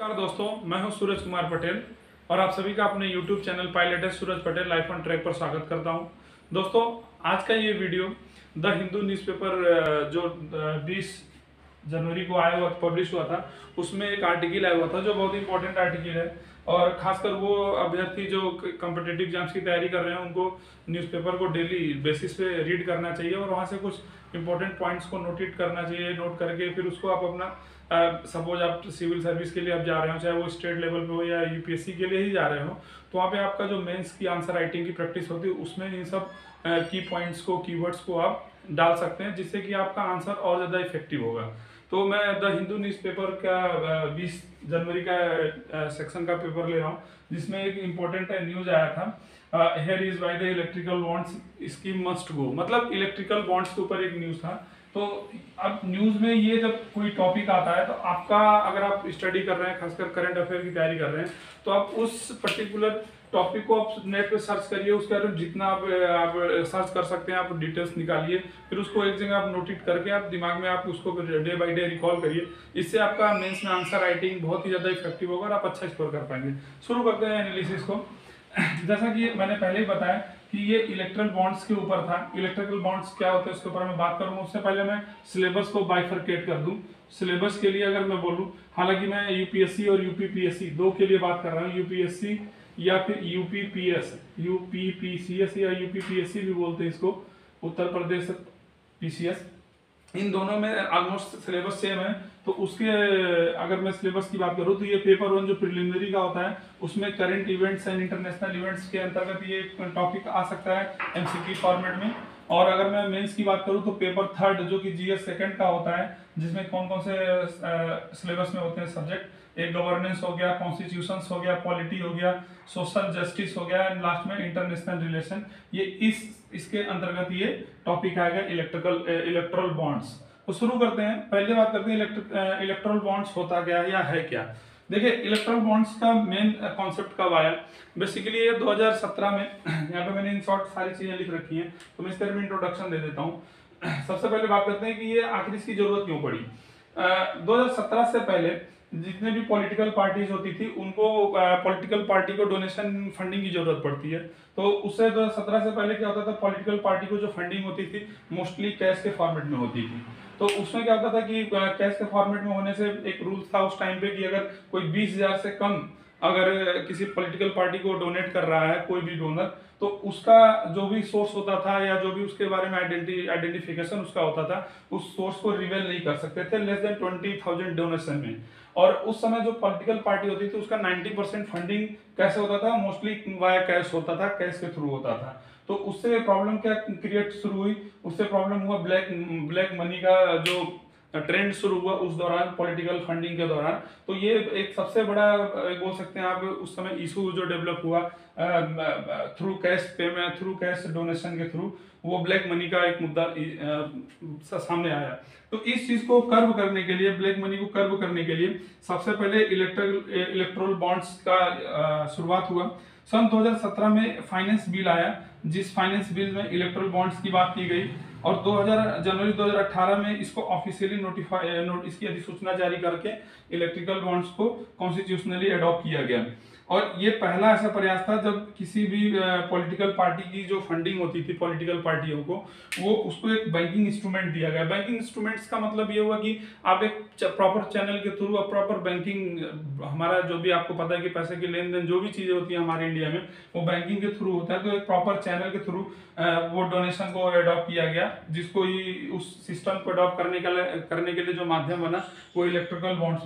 नमस्कार दोस्तों, मैं हूं सूरज कुमार पटेल और आप सभी का अपने YouTube channel pilot Suraj Patel life on track पर स्वागत करता हूं। दोस्तों, आज का ये वीडियो द हिंदू न्यूज़पेपर जो 20 जनवरी को आया हुआ पब्लिश हुआ था, उसमें एक आर्टिकल आया हुआ था जो बहुत इंपॉर्टेंट आर्टिकल है और खासकर वो अभ्यर्थी जो कॉम्पिटिटिव एग्जाम्स की तैयारी कर रहे हैं उनको न्यूज़पेपर को डेली बेसिस पे रीड करना चाहिए और वहाँ से कुछ इंपॉर्टेंट पॉइंट्स को नोट करना चाहिए। नोट करके फिर उसको आप अपना सपोज आप सिविल सर्विस के लिए आप जा रहे हो, चाहे वो स्टेट लेवल पे हो या यूपीएससी के लिए ही जा रहे हो, तो वहाँ पे आपका जो मेंस की आंसर राइटिंग की प्रैक्टिस होती है उसमें इन सब की पॉइंट्स को, कीवर्ड्स को आप डाल सकते हैं, जिससे कि आपका आंसर और ज़्यादा इफेक्टिव होगा। तो मैं द हिंदू न्यूज़पेपर का 20 जनवरी का सेक्शन का पेपर ले रहा हूँ, जिसमें एक इम्पोर्टेंट न्यूज आया था, here is why the electrical bonds scheme must go. मतलब इलेक्ट्रिकल बॉन्ड्स के ऊपर एक न्यूज था। तो अब न्यूज में ये जब कोई टॉपिक आता है तो आपका, अगर आप स्टडी कर रहे हैं, खासकर करंट अफेयर की तैयारी कर रहे हैं, तो आप उस पर्टिकुलर टॉपिक को आप नेट पे सर्च करिए, उसके बारे में जितना आप सर्च कर सकते हैं, आप डिटेल्स निकालिए, फिर उसको एक जगह आप नोट करके आप दिमाग में आप उसको डे बाय डे रिकॉल करिए। इससे आपका मेंस में आंसर राइटिंग बहुत ही ज़्यादा इफेक्टिव होगा और आप अच्छा स्कोर कर पाएंगे। शुरू करते हैं एनालिसिस को। जैसा कि मैंने पहले ही बताया कि ये इलेक्ट्रल बॉन्ड्स के ऊपर था। इलेक्ट्रिकल बॉन्ड्स क्या होते हैं उसके ऊपर मैं बात करूंगा। उससे पहले मैं सिलेबस को बाइफरकेट कर दूं। सिलेबस के लिए अगर मैं बोलूं, हालांकि मैं यूपीएससी और यूपीपीएससी दो के लिए बात कर रहा हूं, यूपीएससी या फिर यूपीपीएस, यूपीपीसीएस या यूपीपीएससी भी बोलते हैं इसको, उत्तर प्रदेश पीसीएस, इन दोनों में ऑलमोस्ट सिलेबस सेम है। तो उसके अगर मैं सिलेबस की बात करूँ तो ये पेपर 1 जो प्रिलिमिनरी का होता है उसमें current events and international events के अंतर्गत ये टॉपिक आ सकता है एमसीक्यू फॉर्मेट में। और अगर मैं मेंस की बात करूँ तो पेपर 3 जो कि जीएस सेकंड का होता है, जिसमें कौन कौन से सिलेबस में होते हैं सब्जेक्ट, एक गवर्नेंस हो गया, कॉन्स्टिट्यूशंस हो गया, पॉलिटी हो गया, सोशल जस्टिस हो गया एंड लास्ट में इंटरनेशनल रिलेशन। ये इसके अंतर्गत ये टॉपिक आएगा इलेक्ट्रल बॉन्ड्स। तो शुरू करते हैं। पहले बात करते हैं इलेक्ट्रल बॉन्ड्स होता क्या है या है क्या। देखिए, इलेक्ट्रल बॉन्ड्स का मेन कॉन्सेप्ट कब आया, बेसिकली ये 2017 में, यहाँ पे मैंने इन शॉर्ट सारी चीजें लिख रखी हैं, तो मैं इस तरह में इंट्रोडक्शन दे देता हूँ। सबसे पहले बात करते हैं कि ये आखिर इसकी जरूरत क्यों पड़ी। 2017 से पहले जितने भी पॉलिटिकल पार्टीज होती थी उनको पॉलिटिकल पार्टी को डोनेशन फंडिंग की जरूरत पड़ती है। तो उससे 2017 से पहले क्या होता था, पॉलिटिकल पार्टी को जो फंडिंग होती थी मोस्टली कैश के फॉर्मेट में होती थी। तो उसमें क्या होता था कि कैश के फॉर्मेट में होने से एक रूल था उस टाइम पे कि अगर कोई 20,000 से कम अगर किसी पॉलिटिकल पार्टी को डोनेट कर रहा है कोई भी डोनर, तो उसका जो भी सोर्स होता था या जो भी उसके बारे में आइडेंटिफिकेशन उसका होता था, उस सोर्स को रिवील नहीं कर सकते थे लेस देन 20,000 डोनेशन में। और उस समय जो पॉलिटिकल पार्टी होती थी उसका 90% फंडिंग कैसे होता था, मोस्टली वाया कैश होता था, कैश के थ्रू होता था। तो उससे प्रॉब्लम क्या क्रिएट शुरू हुई, उससे प्रॉब्लम हुआ ब्लैक मनी का जो ट्रेंड शुरू हुआ उस दौरान, पॉलिटिकल फंडिंग के दौरान। तो ये एक सबसे बड़ा बोल सकते हैं आप उस समय इशू जो डेवलप हुआ through cash payment, through cash donation के थ्रू, वो ब्लैक मनी का एक मुद्दा सामने आया। तो इस चीज को कर्व करने के लिए, ब्लैक मनी को कर्व करने के लिए सबसे पहले इलेक्ट्रल बॉन्ड्स का शुरुआत हुआ। सन 2017 में फाइनेंस बिल आया, जिस फाइनेंस बिल में इलेक्ट्रल बॉन्ड्स की बात की गई और जनवरी 2018 में इसको ऑफिशियली इसकी अधिसूचना जारी करके इलेक्ट्रिकल बॉन्ड्स को कॉन्स्टिट्यूशनली अडॉप्ट किया गया। और ये पहला ऐसा प्रयास था जब किसी भी पॉलिटिकल पार्टी की जो फंडिंग होती थी पॉलिटिकल पार्टियों को, वो उसको एक बैंकिंग इंस्ट्रूमेंट दिया गया। बैंकिंग इंस्ट्रूमेंट्स का मतलब ये हुआ कि आप एक प्रॉपर चैनल के थ्रू, प्रॉपर बैंकिंग, हमारा जो भी आपको पता है कि पैसे की लेन देन जो भी चीजें होती है हमारे इंडिया में वो बैंकिंग के थ्रू होता है। तो एक प्रॉपर चैनल के थ्रू वो डोनेशन को अडॉप्ट किया गया, जिसको उस सिस्टम को अडॉप्ट करने के लिए जो माध्यम बना वो इलेक्ट्रिकल बॉन्ड्स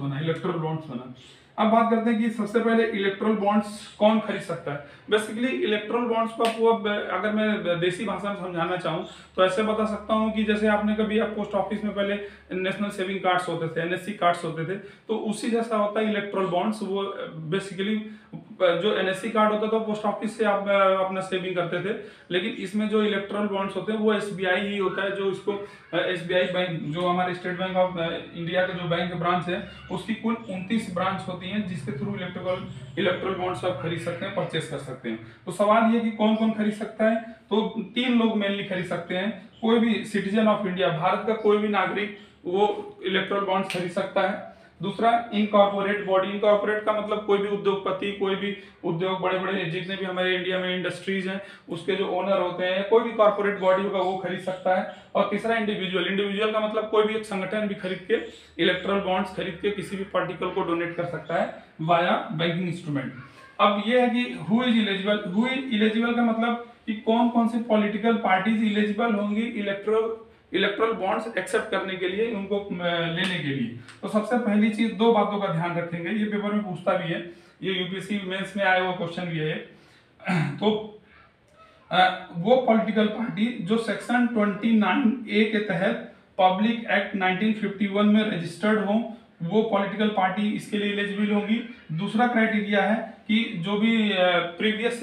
बना। अब बात करते हैं कि सबसे पहले इलेक्ट्रल बॉन्ड्स कौन खरीद सकता है। बेसिकली इलेक्ट्रल बॉन्ड्स को आपको अब अगर मैं देसी भाषा में समझाना चाहूँ तो ऐसे बता सकता हूँ कि जैसे आपने कभी आप पोस्ट ऑफिस में पहले नेशनल सेविंग कार्ड्स होते थे, एनएससी कार्ड्स होते थे, तो उसी जैसा होता है इलेक्ट्रल बॉन्ड्स। वो बेसिकली जो एनएससी कार्ड होता था पोस्ट ऑफिस से आप अपना सेविंग करते थे, लेकिन इसमें जो इलेक्ट्रल बॉन्ड्स होते हैं वो एसबीआई ही होता है, जो इसको एसबीआई बैंक, जो हमारे स्टेट बैंक ऑफ इंडिया का जो बैंक ब्रांच है, उसकी कुल 29 ब्रांच होती हैं जिसके थ्रू इलेक्ट्रल बॉन्ड्स आप खरीद सकते हैं, परचेस कर सकते हैं। तो सवाल ये कि कौन कौन खरीद सकता है, तो 3 लोग मेनली खरीद सकते हैं। कोई भी सिटीजन ऑफ इंडिया, भारत का कोई भी नागरिक वो इलेक्ट्रल बॉन्ड्स खरीद सकता है। दूसरा इनकॉर्पोरेट बॉडी, इनकॉर्पोरेट का मतलब कोई भी उद्योगपति, कोई भी उद्योग, बड़े बड़े जितने भी हमारे इंडिया में इंडस्ट्रीज हैं उसके जो ओनर होते हैं, कोई भी कॉर्पोरेट बॉडी होगा वो खरीद सकता है। और तीसरा इंडिविजुअल, इंडिविजुअल का मतलब कोई भी एक संगठन भी खरीद के इलेक्ट्रल बॉन्ड्स खरीद के किसी भी पार्टिकल को डोनेट कर सकता है वाया बैंकिंग इंस्ट्रूमेंट। अब ये है कि who is eligible, who is eligible का मतलब कि कौन कौन सी पॉलिटिकल पार्टीज इलिजिबल होंगी इलेक्ट्रल बॉन्ड्स एक्सेप्ट करने के लिए, उनको लेने के लिए। तो सबसे पहली चीज, दो बातों का ध्यान रखेंगे, ये पेपर में पूछता भी है, ये यूपीएससी मेंस में आया हुआ क्वेश्चन भी है। तो वो पॉलिटिकल पार्टी जो सेक्शन 29A के तहत पब्लिक एक्ट 1951 में रजिस्टर्ड हो, वो पॉलिटिकल पार्टी इसके लिए एलिजिबल होंगी। दूसरा क्राइटेरिया है कि जो भी प्रीवियस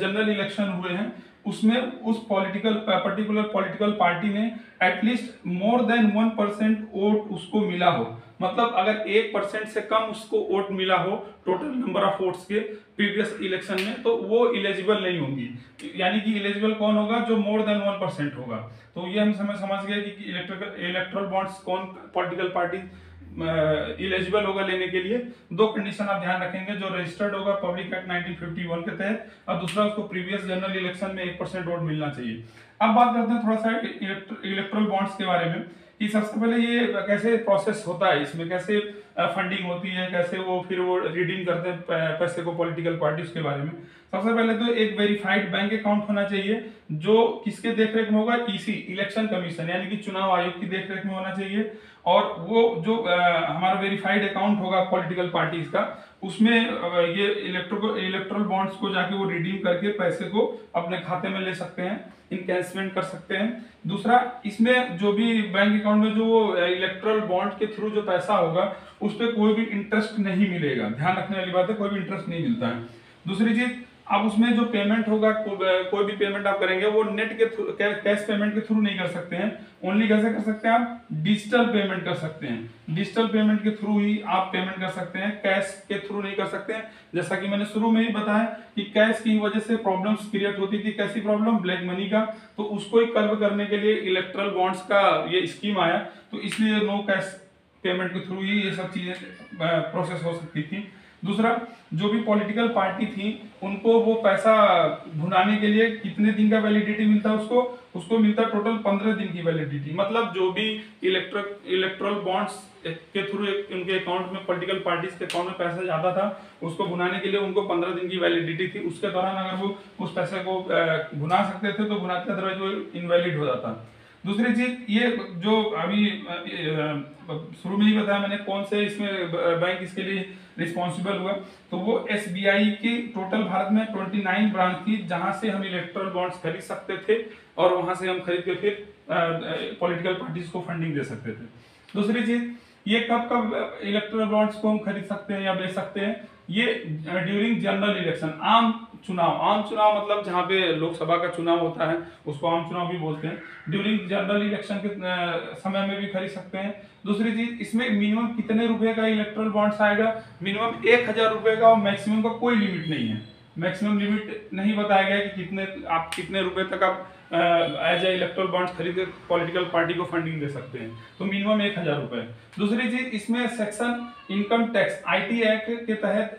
जनरल इलेक्शन हुए हैं उसमें उस पर्टिकुलर पॉलिटिकल पार्टी ने एटलीस्ट मोर देन 1% वोट उसको मिला हो। मतलब अगर 1% से कम उसको वोट मिला हो टोटल नंबर ऑफ वोट्स के प्रीवियस इलेक्शन में, तो वो इलिजिबल नहीं होंगी। यानी कि इलिजिबल कौन होगा, जो मोर देन 1% होगा। तो ये हम समझ गए कि इलेक्ट्रल बॉन्ड्स कौन पॉलिटिकल पार्टी इलिजिबल होगा लेने के लिए। दो कंडीशन आप ध्यान रखेंगे, जो रजिस्टर्ड होगा पब्लिक एक्ट 1951 के तहत, और दूसरा उसको प्रीवियस जनरल इलेक्शन में 1% वोट मिलना चाहिए। अब बात करते हैं थोड़ा सा इलेक्ट्रल बॉन्ड्स के बारे में, कि सबसे पहले ये कैसे प्रोसेस होता है, इसमें कैसे फंडिंग होती है, कैसे वो फिर वो रिडीम करते हैं पैसे को पॉलिटिकल पार्टी, उसके बारे में। सबसे पहले तो एक वेरीफाइड बैंक अकाउंट होना चाहिए, जो किसके देखरेख में होगा, ईसी इलेक्शन कमीशन यानी कि चुनाव आयोग की देखरेख में होना चाहिए। और वो जो हमारा वेरीफाइड अकाउंट होगा पॉलिटिकल पार्टीज का, उसमें ये इलेक्ट्रल बॉन्ड्स को जाके वो रिडीम करके पैसे को अपने खाते में ले सकते हैं, इनकैशमेंट कर सकते हैं। दूसरा, इसमें जो भी बैंक अकाउंट में जो इलेक्ट्रल बॉन्ड के थ्रू जो पैसा होगा उस पर कोई भी इंटरेस्ट नहीं मिलेगा। ध्यान रखने वाली बात है, कोई भी इंटरेस्ट नहीं मिलता है। दूसरी चीज, अब उसमें जो पेमेंट होगा, कोई भी पेमेंट आप करेंगे वो नेट के थ्रू, कैश पेमेंट के थ्रू नहीं कर सकते हैं। ओनली कैसे कर सकते हैं, आप डिजिटल पेमेंट कर सकते हैं। डिजिटल पेमेंट के थ्रू ही आप पेमेंट कर सकते हैं, कैश के थ्रू नहीं कर सकते हैं। जैसा कि मैंने शुरू में ही बताया कि कैश की वजह से प्रॉब्लम्स क्रिएट होती थी। कैसी प्रॉब्लम, ब्लैक मनी का। तो उसको ही कर्व करने के लिए इलेक्ट्रल बॉन्ड्स का ये स्कीम आया, तो इसलिए नो कैश पेमेंट के थ्रू ही ये सब चीजें प्रोसेस हो सकती थी। दूसरा, जो भी पॉलिटिकल पार्टी थी उनको वो पैसा भुनाने के लिए कितने दिन का वैलिडिटी मिलता है, उसको मिलता है टोटल 15 दिन की वैलिडिटी। मतलब जो भी इलेक्ट्रल बॉन्ड्स के थ्रू उनके अकाउंट में, पॉलिटिकल पार्टीज के अकाउंट में पैसा जाता था, उसको भुनाने के लिए उनको 15 दिन की वैलिडिटी थी। उसके दौरान अगर वो उस पैसे को भुना सकते थे तो भुनाते, अदरवाइज वो इनवैलिड हो जाता। दूसरी चीज, ये जो अभी शुरू में ही बताया मैंने कौन से इसमें बैंक इसके लिए रिस्पॉन्सिबल हुआ, तो वो एसबीआई की टोटल भारत में 29 ब्रांच थी जहां से हम इलेक्ट्रल बॉन्ड्स खरीद सकते थे, और वहां से हम खरीद के फिर पॉलिटिकल पार्टीज को फंडिंग दे सकते थे। दूसरी चीज, ये कब इलेक्ट्रल बॉन्ड्स को हम खरीद सकते हैं या बेच सकते हैं, ये ड्यूरिंग जनरल इलेक्शन, आम चुनाव मतलब जहाँ पे लोकसभा का चुनाव होता है उसको आम चुनाव भी बोलते हैं। ड्यूरिंग जनरल इलेक्शन के समय में भी खरीद सकते हैं। दूसरी चीज, इसमें मिनिमम कितने रुपए का इलेक्ट्रल बॉन्ड्स आएगा, मिनिमम 1000 रुपए का, और मैक्सिमम का कोई लिमिट नहीं है। मैक्सिमम लिमिट नहीं बताया गया कि आप कितने रुपए तक आप एज ए इलेक्ट्रल बॉन्ड्स खरीद के पॉलिटिकल पार्टी को फंडिंग दे सकते हैं। तो मिनिमम 1000 रुपए। दूसरी चीज, इसमें section income tax IT act के तहत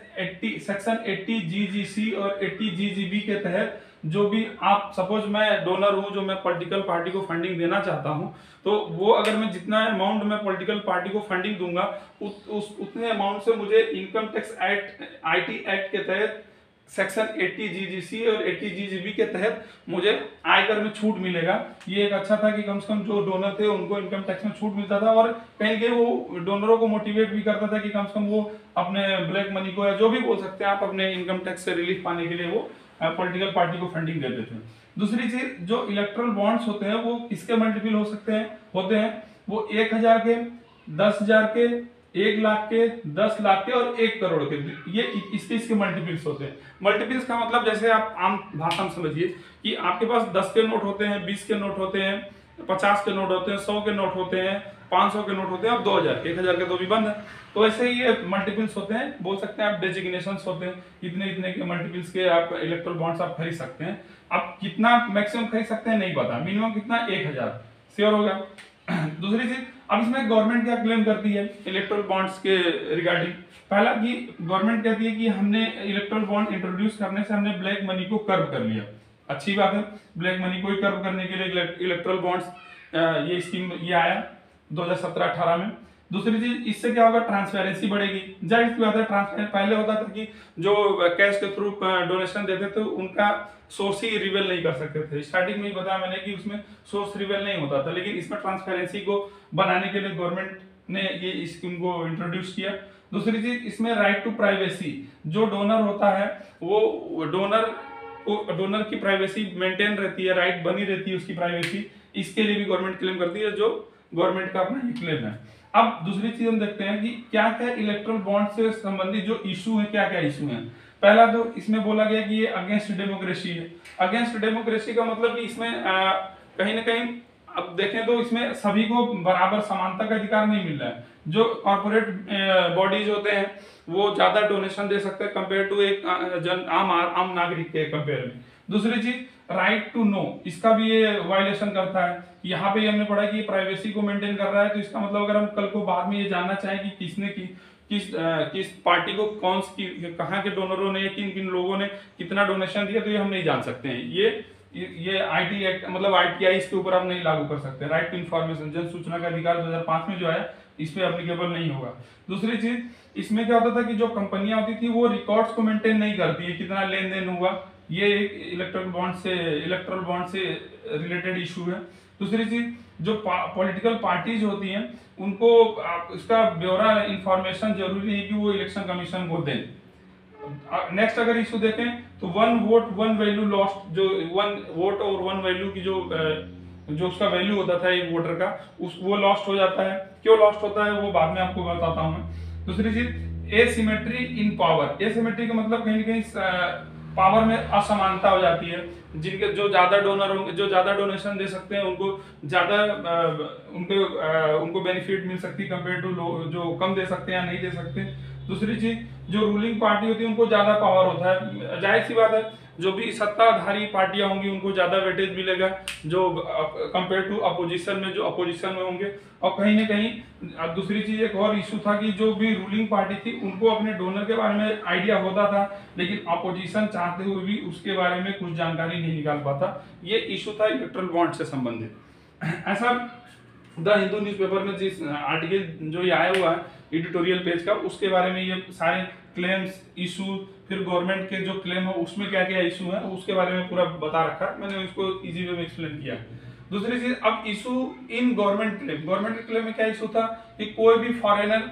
सेक्शन 80 जीजीसी और 80 जीजीबी के तहत जो भी आप, सपोज मैं डोनर हूं, जो मैं पॉलिटिकल पार्टी को फंडिंग देना चाहता हूं, तो वो अगर मैं जितना अमाउंट मैं पॉलिटिकल पार्टी को फंडिंग दूंगा उतने अमाउंट से मुझे income tax act IT act के तहत सेक्शन 80 जीजीसी और 80 जीजीबी के तहत मुझे आयकर में छूट मिलेगा। ये एक अच्छा था कि कम से कम जो डोनर थे उनको इनकम टैक्स में छूट मिलता था, और कहीं कहीं वो डोनरों को मोटिवेट भी करता था कि कम से कम वो अपने ब्लैक मनी को, या जो भी बोल सकते हैं आप, अपने इनकम टैक्स से रिलीफ पाने के लिए वो पॉलिटिकल पार्टी को फंडिंग देते थे। दूसरी चीज, जो इलेक्ट्रल बॉन्ड्स होते हैं वो किसके मल्टीपल होते हैं, वो 1000 के, 10,000 के, 1 लाख के, 10 लाख के और 1 करोड़ के, ये इसके मल्टीपल्स होते हैं। मल्टीपल्स का मतलब, जैसे आप आम भाषा में समझिए कि आपके पास 10 के नोट होते हैं, 20 के नोट होते हैं, 50 के नोट होते हैं, 100 के नोट होते हैं, 500 के नोट होते हैं, और 2000 के, 1000 के तो भी बंद है। तो ऐसे ही ये मल्टीपल्स होते हैं, बोल सकते हैं आप डेजिग्नेशंस होते हैं, इतने इतने के मल्टीपल्स के आप इलेक्ट्रल बॉन्ड्स आप खरीद सकते हैं। अब कितना मैक्सिमम खरीद सकते हैं नहीं पता, मिनिमम कितना, 1000, श्योर होगा। दूसरी चीज, अब इसमें गवर्नमेंट क्या क्लेम करती है इलेक्ट्रल बॉन्ड्स के रिगार्डिंग? पहला कि गवर्नमेंट कहती है कि हमने इलेक्ट्रल बॉन्ड इंट्रोड्यूस करने से हमने ब्लैक मनी को कर्व कर लिया। अच्छी बात है, ब्लैक मनी को ही कर्व करने के लिए इलेक्ट्रल बॉन्ड्स ये स्कीम ये आया 2017-18 में। दूसरी चीज, इससे क्या होगा, ट्रांसपेरेंसी बढ़ेगी। जाहिर सी बात है, पहले होता था कि जो कैश के थ्रू डोनेशन देते थे उनका सोर्स ही रिवील नहीं कर सकते थे। स्टार्टिंग में ही बताया मैंने कि उसमें सोर्स रिवील नहीं होता था, लेकिन इसमें ट्रांसपेरेंसी को बनाने के लिए गवर्नमेंट ने ये स्कीम को इंट्रोड्यूस किया। दूसरी चीज, इसमें राइट टू प्राइवेसी, जो डोनर होता है वो डोनर की प्राइवेसी मेंटेन रहती है, राइट बनी रहती है उसकी प्राइवेसी, इसके लिए भी गवर्नमेंट क्लेम करती है, जो गवर्नमेंट का अपना ही क्लेम है। अब दूसरी चीज हम देखते हैं कि क्या क्या इलेक्ट्रल बॉन्ड से संबंधित जो इशू है, क्या क्या इशू है। पहला तो इसमें बोला गया कि ये अगेंस्ट डेमोक्रेसी है। अगेंस्ट डेमोक्रेसी का मतलब कि इसमें कहीं ना कहीं अब देखें तो इसमें सभी को बराबर समानता का अधिकार नहीं मिल रहा है। जो कॉर्पोरेट बॉडीज होते हैं वो ज्यादा डोनेशन दे सकते हैं कंपेयर टू एक आम नागरिक के कंपेयर में। दूसरी चीज, राइट टू नो, इसका भी ये वायलेशन करता है। यहाँ पे हमने पढ़ा कि प्राइवेसी को मेंटेन कर रहा है, तो इसका मतलब अगर हम कल को बाद में ये जानना चाहें कि किसने किस पार्टी को कहाँ के डोनरों ने, किन किन लोगों ने कितना डोनेशन दिया, तो ये हम नहीं जान सकते हैं। ये आईटी एक्ट मतलब आईटीआई इसके ऊपर आप नहीं लागू कर सकते। राइट टू इन्फॉर्मेशन, जन सूचना का अधिकार 2005 में जो आया, इस पे एप्लीकेबल नहीं होगा। दूसरी चीज, इसमें क्या होता था कि जो कंपनियां होती थी वो रिकॉर्ड्स को मेंटेन नहीं करती है, कितना लेन देन हुआ। ये एक इलेक्ट्रल बॉन्ड से रिलेटेड इशू है। दूसरी चीज, जो पॉलिटिकल पार्टीज होती हैं उनको इसका ब्यौरा इंफॉर्मेशन जरूरी है कि वो इलेक्शन कमीशन को दें। नेक्स्ट अगर इशू देखें तो one vote one value lost, जो वन वोट और वन वैल्यू की जो उसका वैल्यू होता था एक वोटर का, वो लॉस्ट हो जाता है। क्यों लॉस्ट होता है वो बाद में आपको बताता हूं मैं। दूसरी चीज, एसिमेट्री इन पावर। एसिमेट्री का मतलब कहीं ना कहीं पावर में असमानता हो जाती है। जिनके जो ज्यादा डोनर होंगे, जो ज्यादा डोनेशन दे सकते हैं, उनको ज्यादा उनको बेनिफिट मिल सकती है कंपेयर टू जो कम दे सकते हैं या नहीं दे सकते। दूसरी चीज, जो रूलिंग पार्टी होती है उनको ज्यादा पावर होता है। जाहिर सी बात है, जो भी सत्ताधारी पार्टियां होंगी उनको ज्यादा वेटेज मिलेगा जो कंपेयर टू अपोजिशन में, जो अपोजिशन में होंगे। और कहीं ना कहीं दूसरी चीज, एक और इशू था कि जो भी रूलिंग पार्टी थी उनको अपने डोनर के बारे में आइडिया होता था, लेकिन अपोजिशन चाहते हुए भी उसके बारे में कुछ जानकारी नहीं निकाल पाता। ये इशू था इलेक्ट्रल बॉन्ड से संबंधित। ऐसा द हिंदू न्यूज़पेपर में जिस आर्टिकल जो ये आया हुआ है एडिटोरियल पेज का, उसके बारे में ये सारे क्लेम्स, इशू, फिर गवर्नमेंट के जो क्लेम है उसमें क्या क्या इशू है उसके बारे में पूरा बता रखा है। मैंने इसको इजी वे में एक्सप्लेन किया। दूसरी चीज, अब issue in government claim. Government के क्लेम में क्या इशू था कि कोई भी फॉरेनर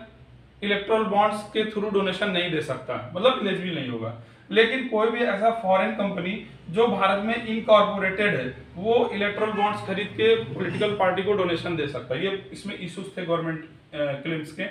इलेक्ट्रल बॉन्ड्स के थ्रू डोनेशन नहीं दे सकता, मतलब एलिजिबल नहीं होगा। लेकिन कोई भी ऐसा फॉरेन कंपनी जो भारत में इनकॉर्पोरेटेड है वो इलेक्ट्रल बॉन्ड्स खरीद के पॉलिटिकल पार्टी को डोनेशन दे सकता है। ये इसमें इश्यूज थे गवर्नमेंट क्लेम्स के।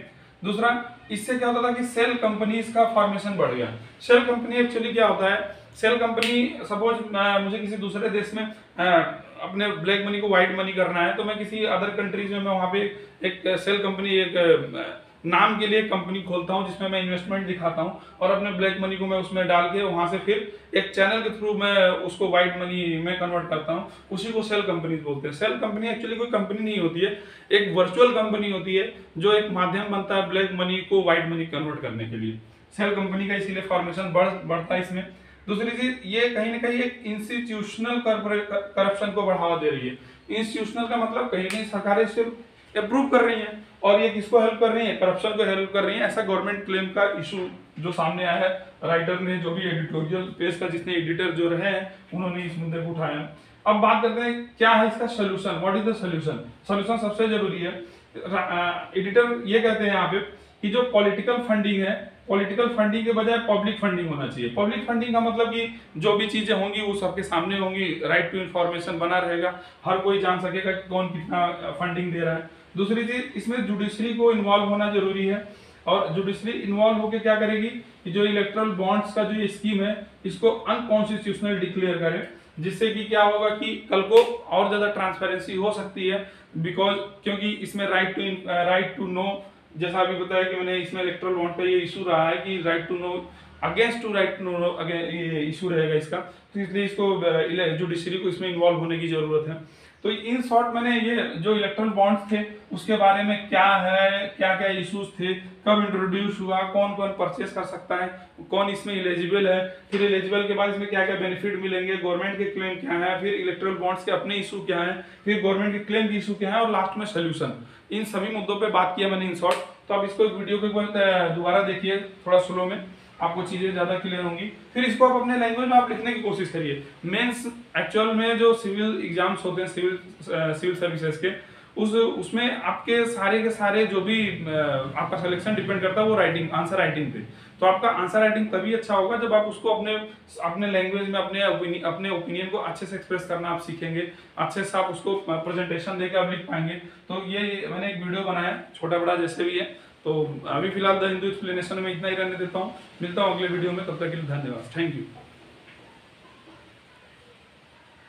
दूसरा, इससे क्या होता था कि सेल कंपनीज का फॉर्मेशन बढ़ गया। सेल कंपनी एक्चुअली क्या होता है, सेल कंपनी सपोज मुझे किसी दूसरे देश में अपने ब्लैक मनी को व्हाइट मनी करना है, तो मैं किसी अदर कंट्रीज में मैं वहां पे एक सेल कंपनी, एक नाम के लिए कंपनी खोलता हूं जिसमें मैं इन्वेस्टमेंट दिखाता हूं और अपने ब्लैक मनी को मैं उसमें डाल के वहां से फिर एक चैनल के थ्रू मैं उसको व्हाइट मनी में कन्वर्ट करता हूं, उसी को सेल कंपनीज बोलते हैं। सेल कंपनी एक्चुअली कोई कंपनी नहीं होती है, एक वर्चुअल कंपनी होती है जो एक माध्यम बनता है ब्लैक मनी को व्हाइट मनी कन्वर्ट करने के लिए। सेल कंपनी का इसीलिए फॉर्मेशन बढ़ता है इसमें। दूसरी चीज, ये कहीं ना कहीं एक इंस्टीट्यूशनल करप्शन को बढ़ावा दे रही है। इंस्टीट्यूशनल का मतलब कहीं ना कहीं सरकारें सिर्फ अप्रूव कर रही हैं और ये किसको हेल्प कर रही है, करप्शन को हेल्प कर रही है। ऐसा गवर्नमेंट क्लेम का इशू जो सामने आया है, राइटर ने, जो भी एडिटोरियल पेज का जितने एडिटर जो रहे हैं उन्होंने इस मुद्दे को उठाया। अब बात करते हैं क्या है इसका solution, what is the solution. Solution सबसे जरूरी है। एडिटर ये कहते हैं यहाँ पे कि जो पॉलिटिकल फंडिंग है, पॉलिटिकल फंडिंग के बजाय पब्लिक फंडिंग होना चाहिए। पब्लिक फंडिंग का मतलब कि जो भी चीजें होंगी वो सबके सामने होंगी, राइट टू इन्फॉर्मेशन बना रहेगा, हर कोई जान सकेगा कि कौन कितना फंडिंग दे रहा है। दूसरी चीज, इसमें जुडिशरी को इन्वॉल्व होना जरूरी है और जुडिशरी इन्वॉल्व होकर क्या करेगी कि जो इलेक्ट्रल बॉन्ड्स का जो स्कीम है इसको अनकॉन्स्टिट्यूशनल डिक्लेयर करे, जिससे कि क्या होगा कि कल को और ज्यादा ट्रांसपेरेंसी हो सकती है। बिकॉज क्योंकि इसमें राइट टू नो, जैसा अभी बताया कि मैंने, इसमें इलेक्ट्रल बॉन्ड का ये इशू रहा है कि right to know against to right to know ये इशू रहेगा इसका, तो इसलिए इसको जुडिशरी को इसमें इन्वॉल्व होने की जरूरत है। तो इन शॉर्ट मैंने ये जो इलेक्ट्रल बॉन्ड्स थे उसके बारे में क्या है, क्या क्या इश्यूज थे, कब इंट्रोड्यूस हुआ, कौन कौन परचेस कर सकता है, कौन इसमें एलिजिबल है, फिर एलिजिबल के बाद इसमें क्या क्या बेनिफिट मिलेंगे, गवर्नमेंट के क्लेम क्या है, फिर इलेक्ट्रल बॉन्ड्स के अपने इशू क्या है, फिर गवर्नमेंट के क्लेम की इशू क्या है, और लास्ट में सोल्यूशन। इन सभी मुद्दों पे बात किया मैंने इन शॉर्ट। तो आप इसको वीडियो के दोबारा देखिए थोड़ा स्लो में, आपको चीजें ज्यादा क्लियर होंगी। फिर इसको आप अपने लैंग्वेज में आप लिखने की कोशिश करिए। मेंस एक्चुअल में जो सिविल एग्जाम्स होते हैं सिविल सर्विसेज के, उसमें आपके सारे जो भी आपका सिलेक्शन डिपेंड करता है वो राइटिंग, आंसर राइटिंग पे। तो आपका आंसर राइटिंग तभी अच्छा होगा जब आप उसको अपने लैंग्वेज में अपने ओपिनियन को अच्छे से एक्सप्रेस करना आप सीखेंगे, अच्छे से आप उसको प्रेजेंटेशन देकर आप लिख पाएंगे। तो ये मैंने एक वीडियो बनाया, छोटा बड़ा जैसे भी है। तो अभी फिलहाल द हिंदू एक्सप्लेनेशन में इतना ही रहने देता हूँ। मिलता हूँ अगले वीडियो में, तब तक के लिए धन्यवाद, थैंक यू।